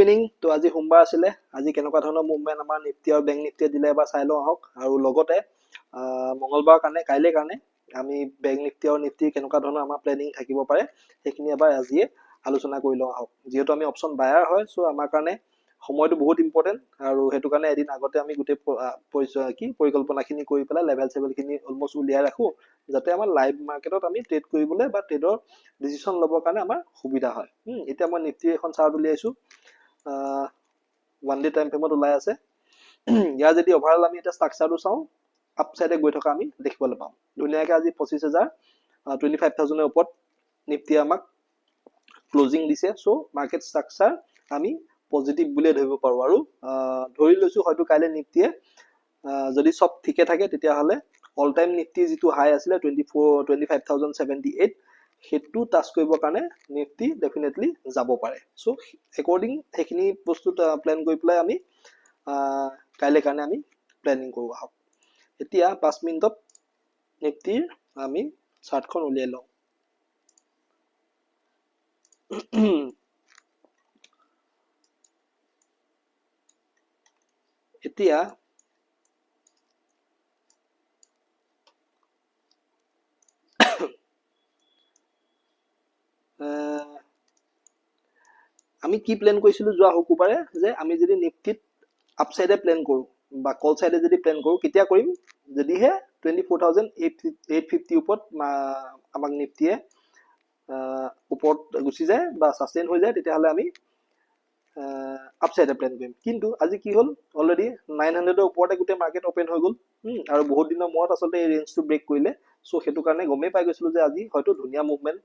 evening তো আজি সোমবাৰ আছিলে আজি কেনেকুৱা ধৰণৰ মুভমেন্ট আমাৰ নিফটি আৰু বেংক নিফটিয়ে দিলে এবাৰ চাই লওঁ আহক আৰু লগতে মঙ্গলবাৰ কাৰণে কাইলৈ কাৰণে আমি বেংক নিফটি আৰু নিফটি কেনেকুৱা ধৰণৰ আমাৰ প্লেনিং থাকিব পাৰে সেইখিনি এবাৰ আজিয়ে আলোচনা কৰি লওঁ আহক যেহেতু আমি অপচন বায়াৰ হয় সো আমাৰ কাৰণে সময়টো বহুত ইম্পৰ্টেন্ট আৰু হেতু কাৰণে এদিন আগতে আমি গুটে পৰিকল্পনাখিনি কৰি পেলাই লেভেল সেভেলখিনি অলমোস্ট উলিয়াই ৰাখো যাতে আমাৰ লাইভ মাৰ্কেটত আমি ট্ৰেড কৰিবলৈ বা ট্ৰেডৰ ডিসিশন ল'বৰ কাৰণে আমাৰ সুবিধা হয় এতিয়া মই নিফটি এখন চাৰ্ট উলিয়াইছো ওয়ান ডে টাইম ফ্ৰেমত ওলাই আছে ইয়াৰ যদি ওভাৰঅল আমি এটা ষ্ট্ৰাকচাৰটো চাওঁ আপ সাইডে গৈ থকা আমি দেখিবলৈ পাম ধুনীয়াকৈ আজি 25000 25000 এর ওপৰত নিফটি আমাক ক্লোজিং দিছে সো মাৰ্কেট স্ট্ৰাকচাৰ আমি পজিটিভ বুলিয়ে ধৰিব পাৰো আৰু ধৰি লৈছো হয়তো কাইলে নিফটিয়ে যদি সব ঠিকে থাকে তেতিয়া হলে অল টাইম নিফটি যেটো হাই আছিল 25078 হেতু টাচ কৰিবৰ কাৰণে নিফটি ডেফিনেটলি যাব পাৰে সো একৰ্ডিং হেখিনি বস্তু প্ল্যান কৰি পেলাই আমি কাইলে কাৰণে আমি প্ল্যানিং কৰো আহক এতিয়া 5 মিনিটত নিফটিৰ আমি চাৰ্টখন উলিয়াই লওঁ এতিয়া আমি কি প্ল্যান কৰিছিলো যোৱা শুকুৰবাৰে যে আমি যদি নিফটিত আপসাইডে প্ল্যান কৰো বা কল সাইডে যদি প্ল্যান কৰো কেতিয়া কৰিম যদিহে 24850 ওপৰত আমাক নিফটিয়ে ওপৰত গুছি যায় বা সাস্টেইন হৈ যায় তেতিয়া হলে আমি আপসাইডে প্ল্যান কৰিম কিন্তু আজি কি হল অলৰেডি 900 এৰ ওপৰতে গুটে মাৰ্কেট ওপেন হৈ গল আৰু বহুত দিনৰ মূৰত আসলে এই ৰেঞ্জটো ব্ৰেক কৰিলে সো হেতু কাৰণে গমে পাই গৈছিলো যে আজি হয়তো ধুনিয়া মুভমেন্ট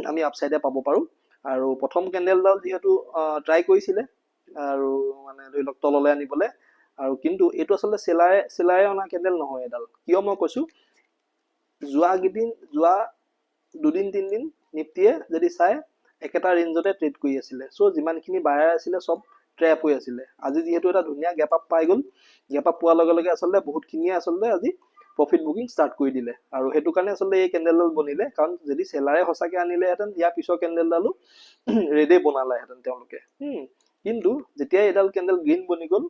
আমি আপসাইডে পাব পাৰো আৰু প্ৰথম ক্যান্ডেলডাল যেহেতু ট্ৰাই কৰিছিলে আৰু মানে ধৰি লওক তললৈ আনিবলে আৰু কিন্তু এটো আসলে সেলাৰে অনা ক্যান্ডেল নহয় এডাল কিয় মই কৈছো যোৱা দুদিন তিনদিন নিফটিয়ে যদি চাই একেটা ৰেঞ্জতে ট্ৰেড কৰি আছিলে সো যিমানখিনি বায়াৰ আছিলে সব ট্র্যাপ হৈ আছিলে আজি যেহেতু এটা ধুনিয়া গ্যাপ আপ পাই গল গ্যাপ আপ পোৱাৰ লগে লগে আসলে বহুতখিনিয়ে আসলে আজি প্ৰফিট বুকিং স্টাৰ্ট কৰি দিলে আৰু হেতু কাৰণে আসলে এই ক্যান্ডেলডাল বনিলে কাৰণ যদি সেলাৰে হসাকে আনিলে হেতেন ইয়া পিছৰ ক্যান্ডেলডালো ৰেডে বনালে হেতেন তেওঁলোকে কিন্তু যেতিয়া এডাল ক্যান্ডেল গ্ৰীন বনি গল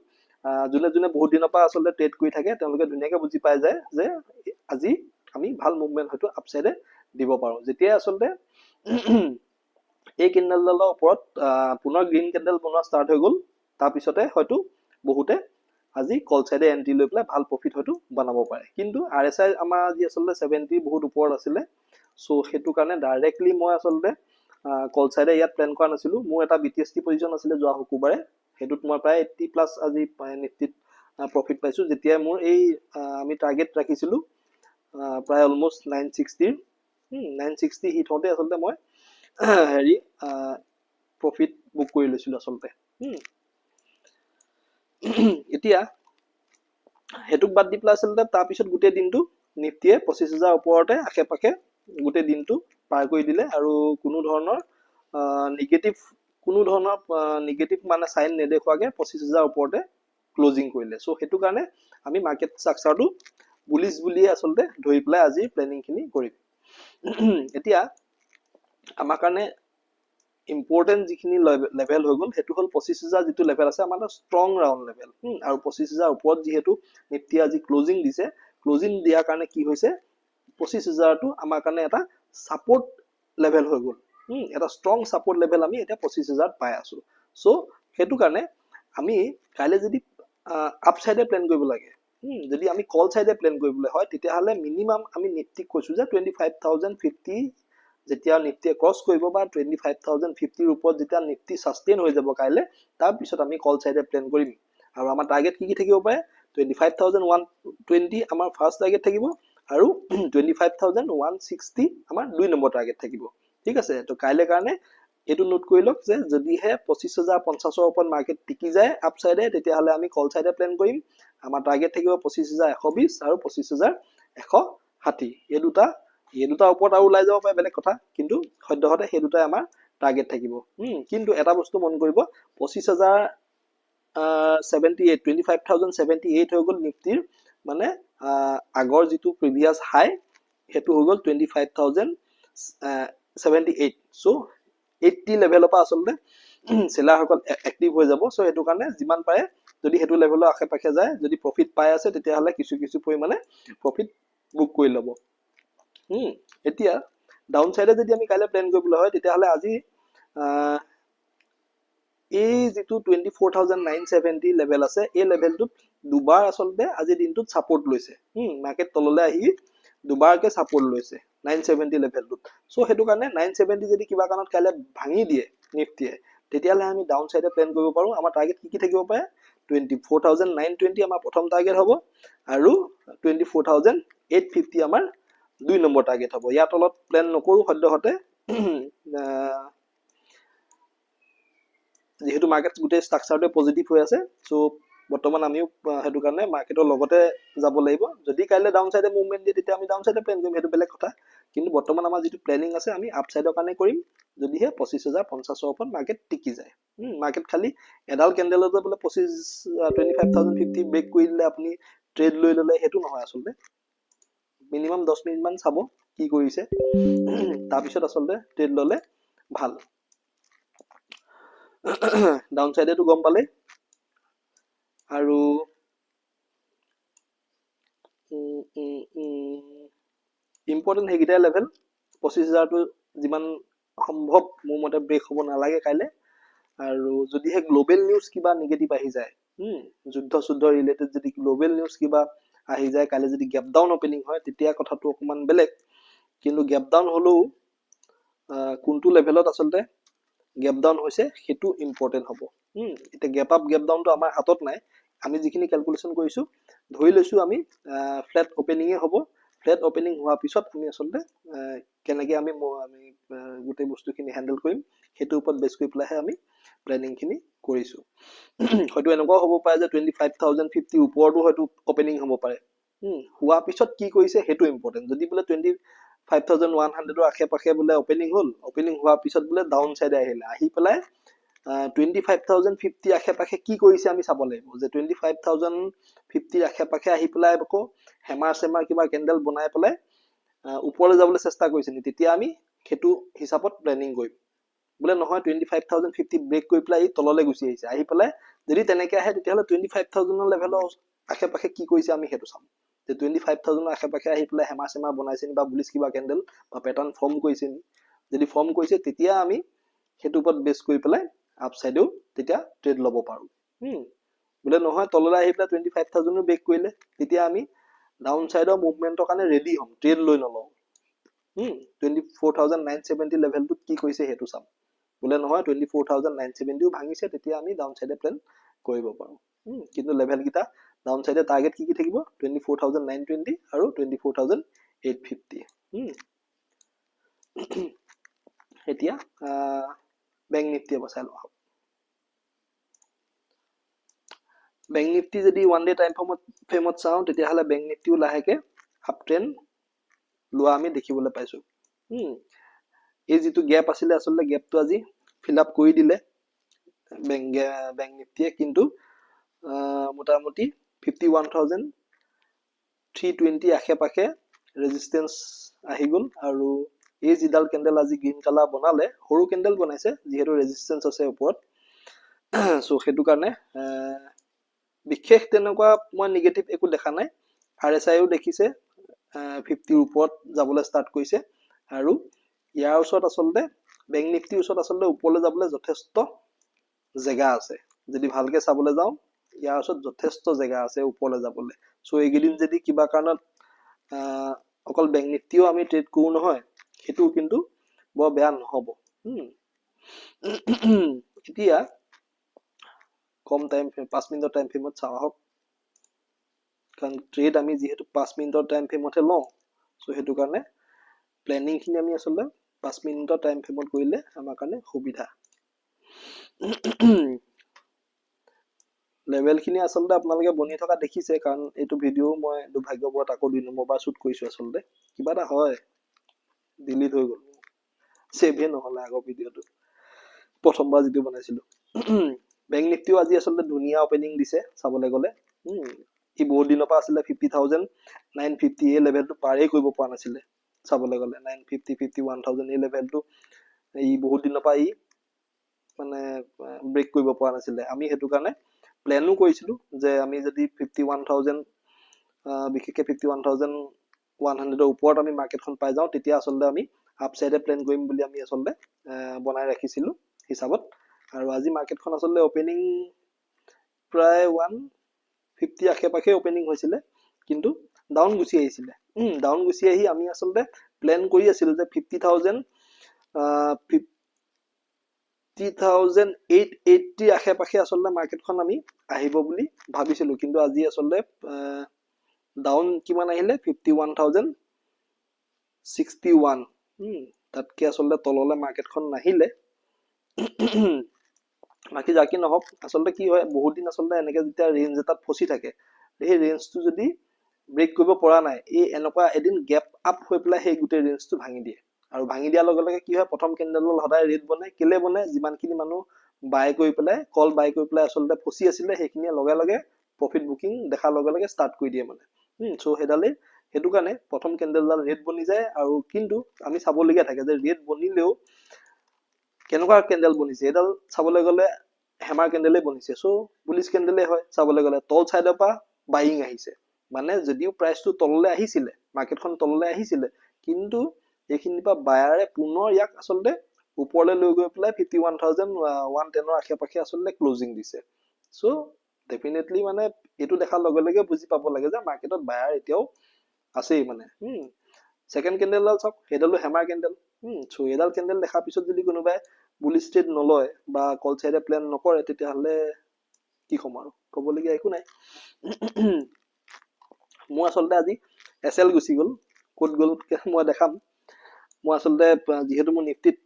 জুনে জুনে বহুত দিনৰ পৰা আসলে ট্ৰেড কৰি থাকে তেওঁলোকে ধুনিয়াকৈ বুজি পাই যায় যে আজি আমি ভাল মুভমেন্ট হয়তো আপসাইডে দিব পাৰো যেতিয়া আসলে এই ক্যান্ডেলডালৰ ওপৰত পুনৰ গ্ৰীন ক্যান্ডেল বনোৱা স্টাৰ্ট হৈ গল তাৰ পিছতে হয়তো বহুতে আজি কল সাইডে এন্ট্ৰি লৈ পেলাই ভাল প্ৰফিট হয়তো বনাব পাৰে কিন্তু আৰএসআই আমাৰ আজি আসলে 70 বহুত ওপৰত আছিলে সো হেতু কাৰণে ডাইৰেক্টলি মই আসলে কল সাইডে ইয়াত প্ল্যান কৰা নাছিলো মোৰ এটা বিটিএসটি পজিশন আছিলে যোৱা শুকুৰবাৰে হেতুত মই প্ৰায় 80 প্লাস আজি নিফটিত প্ৰফিট পাইছো যেতিয়া মোৰ এই আমি টাৰ্গেট ৰাখিছিলো প্ৰায় অলমোস্ট 960 960 হিট হতে আসলে মই হেৰি প্ৰফিট বুক কৰি লৈছিলো আসলে এতিয়া হেতুক বাদ দি প্লাস আসলে তাৰ পিছত গুটে দিনটো নিফটিয়ে 25000 ওপৰতে আশে পাশে গুটে দিনটো পাৰ কৰি দিলে আৰু কোনো ধৰণৰ নিগেটিভ মানে সাইন নেদেখুৱাকে 25000 ওপৰতে ক্লোজিং কৰিলে সো হেতু কাৰণে আমি মাৰ্কেট স্ট্ৰাকচাৰটো বুলিশ বুলিয়ে আসলে ধৰি পেলাই আজি প্ল্যানিংখিনি কৰিম এতিয়া আমাৰ কাৰণে ইম্পৰ্টেন্ট যিখিনি লেভেল হৈ গল হেতু হল 25000 যেটো লেভেল আছে আমাৰ ষ্ট্ৰং ৰাউন্ড লেভেল আৰু 25000 ওপৰত যেহেতু নিফটি আজি ক্লোজিং দিছে ক্লোজিং দিয়াৰ কাৰণে কি হৈছে 25000 টো আমাৰ কাৰণে এটা সাপোৰ্ট লেভেল হৈ গল এটা ষ্ট্ৰং সাপোৰ্ট লেভেল আমি এটা 25000 পাই আছো সো হেতু কাৰণে আমি কাইলে যদি আপ সাইডে প্ল্যান কৰিব লাগে যদি আমি কল সাইডে প্ল্যান কৰিবলৈ হয় তেতিয়া হলে মিনিমাম আমি নিফটি কৈছো যে 25050 যেতিয়া নিফটি ক্ৰস কৰিব বা 25050 ৰ ওপৰত যেতিয়া নিফটি সাস্টেইন হৈ যাব কাইলে তাৰ পিছত আমি কল সাইডে প্ল্যান কৰিম আৰু আমাৰ টাৰ্গেট কি থাকিব পাৰে 25120 আমাৰ ফাৰ্স্ট টাৰ্গেট থাকিব আৰু 25160 আমাৰ দুই নম্বৰ টাৰ্গেট থাকিব ঠিক আছে তো কাইলে কাৰণে এটো নোট কৰি লওক যে যদিহে 25050 ৰ ওপৰত মাৰ্কেট টিকি যায় আপ সাইডে তেতিয়া হলে আমি কল সাইডে প্ল্যান কৰিম আমাৰ টাৰ্গেট থাকিব 25120 আৰু 25160 এই দুটা ওপৰত আৰু ওলাই যাব পাৰে বেলেগ কথা কিন্তু সদ্যহতে সেই দুটাই আমাৰ টাৰ্গেট থাকিব কিন্তু এটা বস্তু মন কৰিব 25078 25078 হৈ গল নিফটিৰ মানে আগৰ যেটো প্ৰিভিয়াস হাই হেতু হৈ গল 25078 সো 80 লেভেলৰ পৰা আসলে সেলাৰসকল এক্টিভ হৈ যাব সো হেতু কাৰণে যিমান পাৰে যদি হেতু লেভেলৰ আশে পাশে যায় যদি প্ৰফিট পাই আছে তেতিয়া হলে কিছু কিছু পৰিমাণে প্ৰফিট বুক কৰি ল'ব এতিয়া ডাউন সাইডে যদি আমি কাইলে প্ল্যান কৰিবলৈ হয় তেতিয়া হলে আজি এই যেটো 24970 লেভেল আছে এই লেভেলটো দুবাৰ আসলতে আজি দিনটোত সাপোৰ্ট লৈছে মাৰ্কেট তললৈ আহি দুবাৰকে সাপোৰ্ট লৈছে 970 লেভেলটোত সো হেতু কাৰণে 970 যদি কিবা কাৰণত কাইলে ভাঙি দিয়ে নিফটিয়ে তেতিয়ালে আমি ডাউন সাইডে প্ল্যান কৰিব পাৰো আমাৰ টাৰ্গেট কি থাকিব পাৰে 24920 আমাৰ প্ৰথম টাৰ্গেট হ'ব আৰু 24850 আমাৰ দুই নম্বৰ টাৰ্গেট হ'ব ইয়াৰ তলত প্ল্যান নকৰো সদ্যহতে যেহেতু মাৰ্কেট গুটে স্ট্ৰাকচাৰটো পজিটিভ হৈ আছে সো বৰ্তমান আমিও হেতু কাৰণে মাৰ্কেটৰ লগতে যাব লাগিব যদি কাইলে ডাউন সাইডে মুভমেন্ট দিয়ে তেতিয়া আমি ডাউন সাইডে প্ল্যান কৰিম হেতু বেলেগ কথা কিন্তু বৰ্তমান আমাৰ যেটো প্ল্যানিং আছে আমি আপ সাইডৰ কাৰণে কৰিম যদিহে 25050 ওপৰত মাৰ্কেট টিকি যায় মাৰ্কেট খালি এডাল ক্যান্ডেলতে বলে 25050 ব্ৰেক কৰি দিলে আপুনি ট্ৰেড লৈ ললে হেতু নহয় আসলতে মিনিমাম 10 মিনিট মান চাব কি কৰিছে তাৰ পিছত আসলতে ট্ৰেড ললে ভাল ডাউন সাইডে তো গম পালে আৰু ইম্পৰ্টেন্ট হেগিটা লেভেল 25000 তো যিমান সম্ভৱ মোৰ মতে ব্ৰেক হ'ব নালাগে কাইলে আৰু যদিহে গ্লোবেল নিউজ কিবা নেগেটিভ আহি যায় যুদ্ধ ৰিলেটেড যদি গ্লোবেল নিউজ কিবা আহি যায় কাইলে যদি গ্যাপ ডাউন ওপেনিং হয় তেতিয়া কথাটো অকমান বেলেগ কিন্তু গ্যাপ ডাউন হলো কোনটো লেভেলত আসলতে গ্যাপ ডাউন হৈছে হেতু ইম্পৰ্টেন্ট হ'ব এটা গ্যাপ আপ গ্যাপ ডাউন তো আমাৰ হাতত নাই আমি যিখিনি ক্যালকুলেশন কৰিছো ধৰি লৈছো আমি ফ্ল্যাট ওপেনিং হ'ব ফ্ল্যাট ওপেনিং হোৱাৰ পিছত আমি আসলতে কেনেকৈ আমি গোটেই বস্তুখিনি হ্যান্ডেল কৰিম হেতু ওপৰত বেছ কৰি পেলাহে আমি প্ল্যানিং খিনি কৰিছো হয়তো এনেকুৱা হ'ব পাৰে যে 25050 ওপৰতো হয়তো ওপেনিং হ'ব পাৰে হোৱাৰ পিছত কি কৰিছে হেতু ইম্পৰ্টেন্ট যদি বোলে 25100 ৰ আশে পাশে বোলে ওপেনিং হল ওপেনিং হোৱাৰ পিছত বোলে ডাউন সাইডে আহিলে আহি পেলাই 25050 আশে পাশে কি কৰিছে আমি চাব লাগিব যে 25050 আশে পাশে আহি পেলাই আকৌ হেমাৰ সেমাৰ কিবা ক্যান্ডেল বনাই পেলাই ওপৰলৈ যাবলৈ চেষ্টা কৰিছে নি তেতিয়া আমি হেতু হিচাপত প্ল্যানিং কৰিম বোলে নহয় 25050 ব্ৰেক কৰি পেলাই তললৈ গুচি আহিছে আহি পেলাই যদি তেনেকৈ আহে তেতিয়া হলে 25000 লেভেলৰ আশে পাশে কি কৰিছে আমি হেতু চাম যে 25000 আশে পাশে আহি পেলাই হেমাৰ সেমাৰ বনাইছে নি বা বুলিশ কিবা ক্যান্ডেল বা প্যাটাৰ্ন ফৰ্ম কৰিছে নি যদি ফৰ্ম কৰিছে তেতিয়া আমি হেতু ওপৰত বেছ কৰি পেলাই আপ সাইডেও তেতিয়া ট্ৰেড লব পাৰো বোলে নহয় তললৈ আহি পেলাই 25000 ব্ৰেক কৰিলে তেতিয়া আমি ডাউন সাইডৰ মুভমেন্টৰ কাৰণে ৰেডি হ'ম ট্ৰেড লৈ নলও 24970 লেভেলটো কি কৰিছে হেতু চাম বোলে নহয় 24970 ভাঙিছে তেতিয়া আমি ডাউন সাইডে প্ল্যান কৰিব পাৰো কিন্তু লেভেল কিটা ডাউন সাইডে টাৰ্গেট কি থাকিব 24920 আৰু 24850 এতিয়া ব্যাংক নিফটি বসাই লও ব্যাংক নিফটি যদি ওয়ান ডে টাইম ফ্রেমত চাও তেতিয়া হলে ব্যাংক নিফটিও লাহেকে আপ ট্রেন্ড লোৱা আমি দেখিবলৈ পাইছো এই যেটো গ্যাপ আছিল আসলে গ্যাপটো আজি ফিল আপ কৰি দিলে ব্যাংক নিফটিয়ে কিন্তু মোটামুটি 51320 আশে পাশে ৰেজিস্ট্যান্স আহি গল আৰু এই জিডাল ক্যান্ডেল আজি গ্ৰীন কালাৰ বনালে সৰু ক্যান্ডেল বনাইছে যেহেতু ৰেজিস্ট্যান্স আছে ওপৰত সো হেতু কাৰণে বিশেষ তেনেকুৱা মই নেগেটিভ একো দেখা নাই আৰএসআইও দেখিছে 50 ওপৰত যাবলৈ ষ্টাৰ্ট কৰিছে আৰু ইয়াৰ ওচৰত আসলতে ব্যাংক নিফটিৰ ওচৰত আসলতে ওপৰলৈ যাবলৈ যথেষ্ট জায়গা আছে যদি ভালকে চাবলৈ যাও ইয়াৰ ওচৰত যথেষ্ট জায়গা আছে ওপৰলৈ যাবলৈ সো এইগিদিন যদি কিবা কাৰণত অকল ব্যাংক নিফটিও আমি ট্ৰেড কৰো নহয় হেতু কিন্তু বৰ বেয়া নহব এতিয়া কম টাইম 5 মিনিটৰ টাইম ফ্ৰেমত চাও হক কাৰণ ট্ৰেড আমি যেহেতু 5 মিনিটৰ টাইম ফ্ৰেমতে লওঁ সো হেতু কাৰণে প্ল্যানিং খিনি আমি আসলে 5 মিনিটৰ টাইম ফ্ৰেমত কৰিলে আমাৰ কাৰণে সুবিধা লেভেল খিনি আসলে আপোনালোকে বনি থকা দেখিছে কাৰণ এইটো ভিডিও মই দুৰ্ভাগ্যবশত আকৌ 2 নম্বৰবাৰ শুট কৰিছো আসলে কিবা এটা হয় ডিলিট হৈ গল সেভে নহলে আগৰ ভিডিওটো প্ৰথমবাৰ যেটো বনাইছিলো ব্যাংক নিফটিও আজি আসলে ধুনিয়া ওপেনিং দিছে চাবলৈ গলে ই বহুত দিনৰ পৰা আছিল 50950 এই লেভেলটো পাৰেই কৰিব পৰা নাছিল চাবলৈ গলে 950 51000 এই লেভেলটো ই বহুত দিনৰ পৰা ই মানে ব্ৰেক কৰিব পৰা নাছিলে আমি হেতু কাৰণে প্ল্যানো কৰিছিলো যে আমি যদি 51000 বিশেষকৈ 51100 ওপৰত আমি মাৰ্কেটখন পাই যাওঁ তেতিয়া আসলে আমি আপসাইডে প্ল্যান কৰিম বুলি আমি আসলে বনাই ৰাখিছিলো হিচাপত আৰু আজি মাৰ্কেটখন আসলে ওপেনিং প্ৰায় 150 আশে-পাশে ওপেনিং হৈছিলে কিন্তু ডাউন গুছি আহিছিলে ডাউন গুছি আহি আমি আসলে প্ল্যান কৰি আছিল যে 50000 50880 আশে-পাশে আসলে মাৰ্কেটখন আমি আহিব বুলি ভাবিছিলো কিন্তু আজি আসলে ডাউন কিমান আহিলে 51061 তাতকে আসলে তললে মাৰ্কেটখন নাহিলে বাকি যাকি নহওক আসলে কি হয় বহুত দিন আসলে এনেকে যেতিয়া ৰেঞ্জ এটাত ফসি থাকে এই ৰেঞ্জটো যদি ব্ৰেক কৰিব পৰা নাই এই এনেকুৱা এদিন গ্যাপ আপ হৈ পেলাই সেই গুটে ৰেঞ্জটো ভাঙি দিয়ে আৰু ভাঙি দিয়াৰ লগে লগে কি হয় প্ৰথম কেন্ডেলৰ সদায় ৰেড বনে কেলে বনে যিমানখিনি মানুহ বাই কৰি পেলাই কল বাই কৰি পেলাই আসলে ফসি আছিলে সেইখিনি লগে লগে প্ৰফিট বুকিং দেখাৰ লগে লগে স্টাৰ্ট কৰি দিয়ে মানে সো হেডালে হেতু কাৰণে প্ৰথম কেন্ডেলডাল ৰেড বনি যায় আৰু কিন্তু আমি চাবলগীয়া থাকে যে ৰেড বনিলেও কেনেকুৱা কেন্ডেল বনিছে এডাল চাবলৈ গলে হেমাৰ কেন্ডেলে বনিছে সো বুলিশ কেন্ডেলে হয় চাবলৈ গলে তল সাইডৰ পৰা বাইং আহিছে মানে যদিও প্ৰাইসটো তললৈ আহিছিলে মাৰ্কেটখন তললৈ আহিছিলে কিন্তু এইখিনি পৰা বায়াৰে পুনৰ ইয়াক আসলে ওপৰলৈ লৈ গৈ পেলাই 51110 ৰ আশে-পাশে আসলে ক্লোজিং দিছে সো ডেফিনেটলি মানে এটো দেখাৰ লগে লগে বুজি পাব লাগে যে মাৰ্কেটত বায়াৰ এতিয়াও আছেই মানে সেকেন্ড কেন্ডেলডাল চাওক হেডালো হেমাৰ কেন্ডেল সো এডাল কেন্ডেল দেখাৰ পিছত যদি কোনোবাই বুলিশ ট্ৰেড নলয় বা কল সাইডে প্ল্যান নকৰে তেতিয়া হলে কি কম আৰু কবলগীয়া একো নাই মই আসলে আজি এসএল গুছি গল কোড গল মই দেখাম মই আসলে যেহেতু মোৰ নিফটিত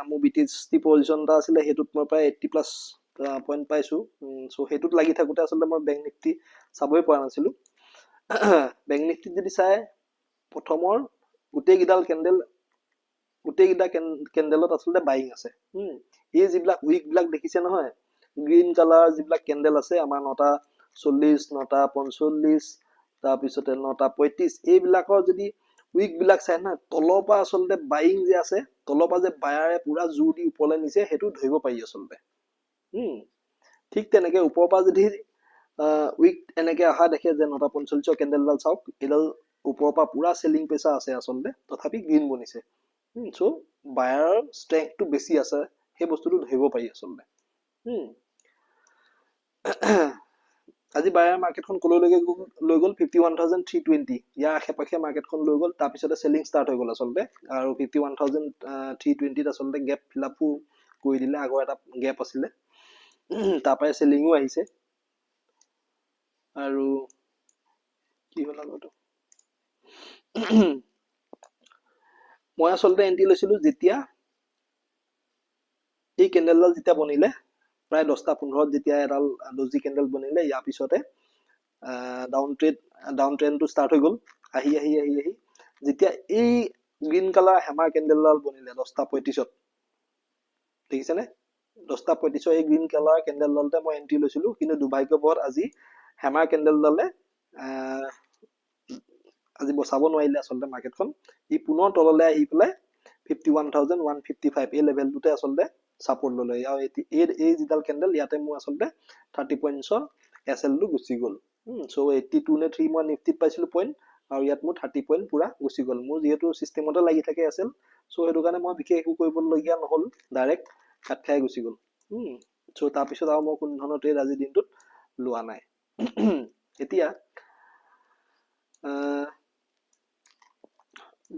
মোৰ বিটিসি পজিশন এটা আছিলে হেতুত মই প্ৰায় 80 প্লাস পইণ্ট পাইছো সো হেতুত লাগি থাকোতে আসলে মই ব্যাংক নিফটি চাবই পৰা নাছিলো ব্যাংক নিফটিত যদি চাই প্ৰথমৰ গুটে গিডাল কেন্ডেল গুটে গিডা কেন্ডেলত আসলে বাইং আছে এই যিবিলাক উইক বিলাক দেখিছে নহয় গ্ৰীন কালাৰ যিবিলাক কেন্ডেল আছে আমাৰ 9:40 9:45 তাৰ পিছতে 9:35 এইবিলাকৰ যদি উইক বিলাক চাই না তলৰ পৰা আসলে বাইং যে আছে তলৰ পৰা যে বায়াৰে পুৰা জোৰ দি ওপৰলৈ নিছে হেতু ধৰিব পাৰি আসলে ঠিক তেনেকে ওপৰৰ পৰা যদি উইক এনেকে আহা দেখে যে 9:45 কেন্ডেলডাল চাওক এডাল ওপৰৰ পৰা পুৰা সেলিং প্ৰেছাৰ আছে আসলে তথাপি গ্ৰীন বনিছে সো বায়াৰ ষ্ট্ৰেংথটো বেছি আছে সেই বস্তুটো ধৰিব পাৰি আসলে আজি বায়াৰ মাৰ্কেটখন কলৈলৈকে লৈ গল 51320 ইয়াৰ আশে-পাশে মাৰ্কেটখন লৈ গল তাৰ পিছতে সেলিং ষ্টাৰ্ট হৈ গল আসলে আৰু 51320 আসলে গ্যাপ ফিল আপো কৰি দিলে আগৰ এটা গ্যাপ আছিলে তাৰ পৰাই সেলিংও আহিছে আৰু কি হল আগটো মই আসলে এন্ট্ৰি লৈছিলো যেতিয়া এই কেন্ডেলডাল যেতিয়া বনিলে প্ৰায় 10:15 যেতিয়া এডাল ডজি কেন্ডেল বনিলে ইয়াৰ পিছতে ডাউন ট্ৰেন্ডটো ষ্টাৰ্ট হৈ গল আহি যেতিয়া এই গ্ৰীন কালাৰ হেমাৰ কেন্ডেলডাল বনিলে 10:35 দেখিছেনে 10:35 এই গ্ৰীন কালাৰ কেন্ডেলডালতে মই এন্ট্ৰি লৈছিলো কিন্তু দুৰ্ভাগ্যবশত আজি হেমাৰ কেন্ডেলডালে আজি বচাব নোৱাৰিলে আসলে মাৰ্কেটখন ই পুনৰ তললৈ আহি পেলাই 51155 এই লেভেলটোতে আসলে সাপোৰ্ট ললে আৰু এই যিডাল কেন্ডেল ইয়াতে মোৰ আসলে 30 পইণ্টছৰ এসএলটো গুছি গল সো 82 নে 3 মই নিফটিত পাইছিলো পইণ্ট আৰু ইয়াত মোৰ 30 পইণ্ট পুৰা গুছি গল মোৰ যেহেতু সিস্টেমতে লাগি থাকে এসএল সো হেতু কাৰণে মই বিশেষ একো কৰিবলগীয়া নহল ডাইৰেক্ট কাট খাই গুছি গল সো তাৰ পিছত আৰু মই কোন ধৰণৰ ট্ৰেড আজি দিনটোত লোৱা নাই এতিয়া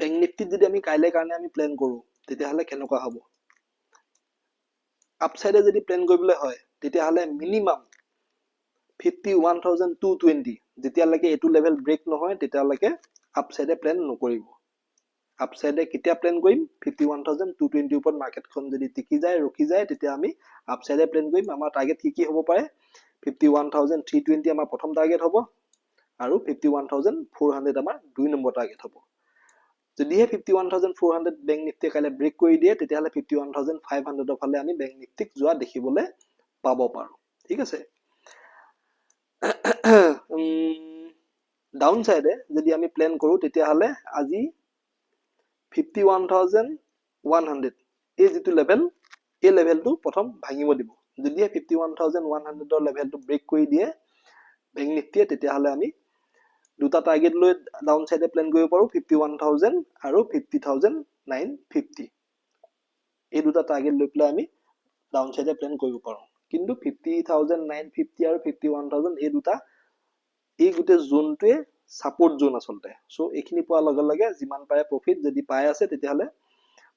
ব্যাংক নিফটিত যদি আমি কাইলে কাৰণে আমি প্ল্যান কৰো তেতিয়া হলে কেনেকুৱা হ'ব আপসাইডে যদি প্ল্যান কৰিবলৈ হয় তেতিয়া হলে মিনিমাম 51220 যেতিয়ালৈকে এটো লেভেল ব্ৰেক নহয় তেতিয়ালৈকে আপসাইডে প্ল্যান নকৰিব আপসাইডে কেতিয়া প্ল্যান কৰিম 51220 ওপৰত মাৰ্কেটখন যদি টিকি যায় ৰখি যায় তেতিয়া আমি আপসাইডে প্ল্যান কৰিম আমাৰ টাৰ্গেট কি হ'ব পাৰে 51320 আমাৰ প্ৰথম টাৰ্গেট হ'ব আৰু 51400 আমাৰ দুই নম্বৰ টাৰ্গেট হ'ব যদিহে 51400 ব্যাংক নিফটি কাইলে ব্ৰেক কৰি দিয়ে তেতিয়া হলে 51500 ৰ ফালে আমি ব্যাংক নিফটিক যোৱা দেখিবলৈ পাব পাৰো ঠিক আছে ডাউন সাইডে যদি আমি প্ল্যান কৰো তেতিয়া হলে আজি 51100 এই যেটো লেভেল এই লেভেলটো প্ৰথম ভাঙিব দিব যদিহে 51100 লেভেলটো ব্ৰেক কৰি দিয়ে বেংক নিফটিয়ে তেতিয়াহ'লে আমি দুটা টাৰ্গেট লৈ ডাউন সাইডে প্ল্যান কৰিব পাৰো 51000 আৰু 50950 এই দুটা টাৰ্গেট লৈ পেলাই আমি ডাউন সাইডে প্ল্যান কৰিব পাৰো কিন্তু 50950 আৰু 51000 এই দুটা এই গুটে জোনটোৱে সাপোৰ্ট জোন আসলতে সো এখিনি পোৱাৰ লগে লগে যিমান পাৰে প্ৰফিট যদি পাই আছে তেতিয়াহলে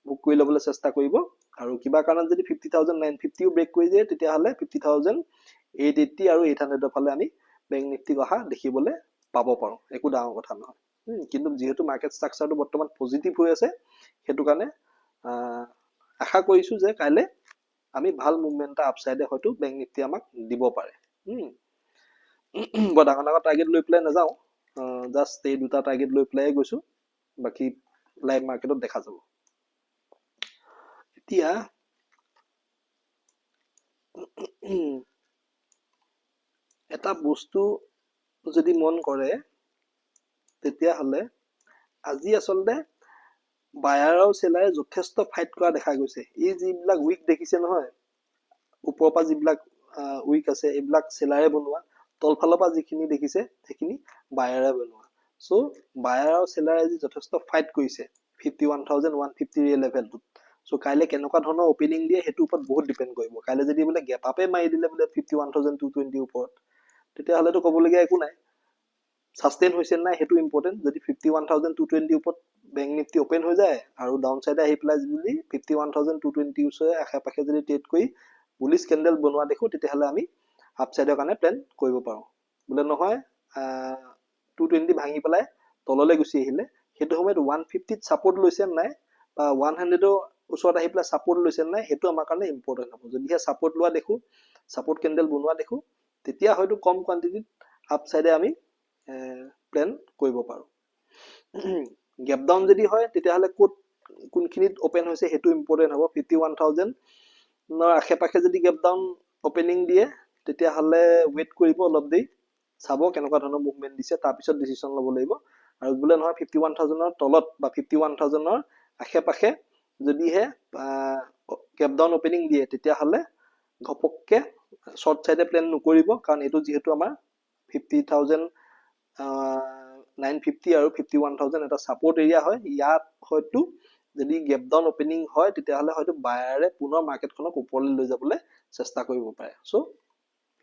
বুক কৰি লবলৈ চেষ্টা কৰিব আৰু কিবা কাৰণত যদি 50950 ব্ৰেক কৰি দিয়ে তেতিয়াহলে 50880 আৰু 800 ফালে আমি বেংক নিফটি অহা দেখিবলৈ পাব পাৰো একো ডাঙৰ কথা নহয় কিন্তু যেহেতু মাৰ্কেট স্ট্ৰাকচাৰটো বৰ্তমান পজিটিভ হৈ আছে হেতু কাৰণে আশা কৰিছো যে কাইলে আমি ভাল মুভমেন্ট আপসাইডে হয়তো বেংক নিফটি আমাক দিব পাৰে বৰ ডাঙৰ ডাঙৰ টাৰ্গেট লৈ প্লে নাযাও জাস্ট এই দুটা টাৰ্গেট লৈ প্লে গৈছো বাকি লাইভ মাৰ্কেটত দেখা যাব এতিয়া এটা বস্তু যদি মন কৰে তেতিয়া হলে আজি আসলতে বায়াৰ আৰু সেলাৰে যথেষ্ট ফাইট কৰা দেখা গৈছে এই যিবিলাক উইক দেখিছে নহয় ওপৰৰ পৰা যিবিলাক উইক আছে এইবিলাক সেলাৰে বনোৱা তলফালৰ পৰা যিখিনি দেখিছে সেইখিনি বায়াৰে বনোৱা সো বায়াৰ আৰু সেলাৰে আজি যথেষ্ট ফাইট কৰিছে 51150 এই লেভেলটোত সো কাইলে কেনেকুৱা ধৰণৰ ওপেনিং দিয়ে হেতু ওপৰত বহুত ডিপেন্ড কৰিব কাইলে যদি বোলে গ্যাপ আপে মাৰি দিলে বোলে 51220 ওপৰত তেতিয়া হলেতো ক'বলগীয়া একো নাই সাস্টেইন হৈছে নাই হেতু ইম্পৰ্টেন্ট যদি 51220 ওপৰত বেংক নিফটি ওপেন হৈ যায় আৰু ডাউন সাইডে আহি প্লাই যদি 51220 ওচৰে আশে-পাশে যদি ট্ৰেড কৰি বুলিশ ক্যান্ডেল বনোৱা দেখো তেতিয়াহলে আমি আপ সাইডৰ কাৰণে প্ল্যান কৰিব পাৰো বোলে নহয় 220 ভাঙি পেলাই তললৈ গুচি আহিলে হেতু সময়ত 150 ত সাপোর্ট লৈছে নাই বা 100 ওচৰত আহি প্লাই সাপোৰ্ট লৈছে নাই হেতু আমাৰ কাৰণে ইম্পৰ্টেন্ট হ'ব যদিহে সাপোৰ্ট লোৱা দেখো সাপোৰ্ট ক্যান্ডেল বনোৱা দেখো তেতিয়া হয়তো কম কোয়ান্টিটিত আপ সাইডে আমি প্ল্যান কৰিব পাৰো গ্যাপ ডাউন যদি হয় তেতিয়াহলে কোনখিনিত ওপেন হৈছে হেতু ইম্পৰ্টেন্ট হ'ব 51000 নৰ আশে-পাশে যদি গ্যাপ ডাউন ওপেনিং দিয়ে তেতিয়াহলে ওয়েট কৰিব অলপ দেই চাব কেনেকুৱা ধৰণৰ মুভমেন্ট দিছে তাৰ পিছত ডিসিশন ল'ব লাগিব আৰু বোলে নহয় 51000 ৰ তলত বা 51000 ৰ আশে-পাশে যদিহে গ্যাপ ডাউন ওপেনিং দিয়ে তেতিয়াহলে ঘপককে শৰ্ট সাইডে প্ল্যান নকৰিব কাৰণ এটো যেহেতু আমাৰ 50950 আৰু 51000 এটা সাপোৰ্ট এৰিয়া হয় ইয়াত হয়তো যদি গ্যাপ ডাউন ওপেনিং হয় তেতিয়াহলে হয়তো বায়াৰে পুনৰ মাৰ্কেটখনক ওপৰলৈ লৈ যাবলৈ চেষ্টা কৰিব পাৰে সো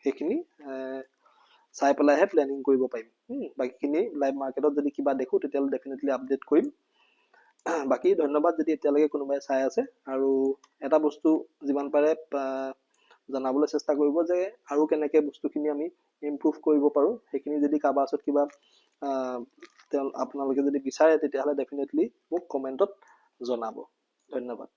হেখিনি চাই পেলাইহে প্ল্যানিং কৰিব পাৰিম বাকিখিনি লাইভ মাৰ্কেটত যদি কিবা দেখো তেতিয়াহলে ডেফিনেটলি আপডেট কৰিম বাকি ধন্যবাদ যদি এতিয়ালৈকে কোনোবাই চাই আছে আৰু এটা বস্তু যিমান পাৰে জানাবলৈ চেষ্টা কৰিব যে আৰু কেনেকে বস্তুখিনি আমি ইমপ্ৰুভ কৰিব পাৰো হেখিনি যদি কাবা আসত কিবা আপোনালোকে যদি বিচাৰে তেতিয়াহলে ডেফিনেটলি মোক কমেন্টত জনাব ধন্যবাদ